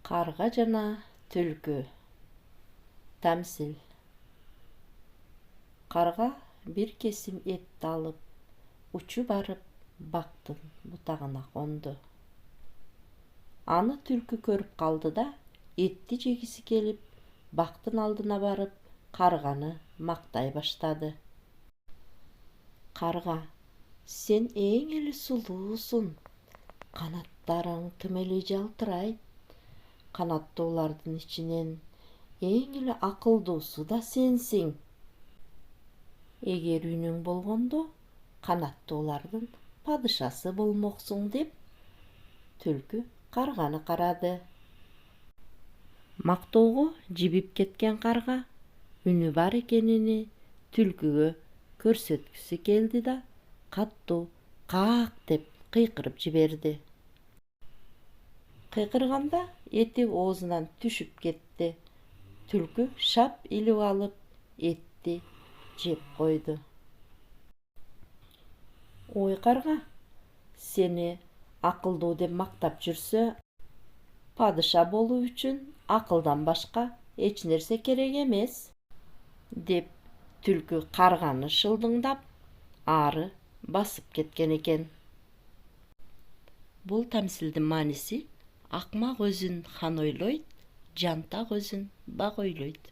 Карга жана түлкү. Тамсил. Карга бир кесим этти алып, учу барып, бактын бутагына конду. Аны түлкү көрүп калды да, этти жегиси келип, бактын алдына барып, карганы мактай баштады. Карга, сен эң эле сулуусуң. Канаттарың тым эле жалтырайт. Канаттуулардын ичинен эң эле акылдуусу да сенсиң. Эгер үнүң болгондо, канаттуулардын падышасы болмоксуң деп, түлкү карганы карады. Мактоого жибип кеткен карга үнү бар экенини түлкүгө көрсөткүсү келди да, каттуу «каак» деп кыйкырып жиберди. Кыйкырганда эти оозунан түшүп кетти. Түлкү шап илип алып, этти жеп койду. Ой карга, сени акылдуу деп мактап жүрсө, падыша болуу үчүн акылдан башка эч нерсе керек эмес, деп түлкү карганы шылдыңдап, ары басып кеткен экен. Бул тамсилдин мааниси: акмак өзүн хан ойлойт, жантак өзүн бак ойлойт.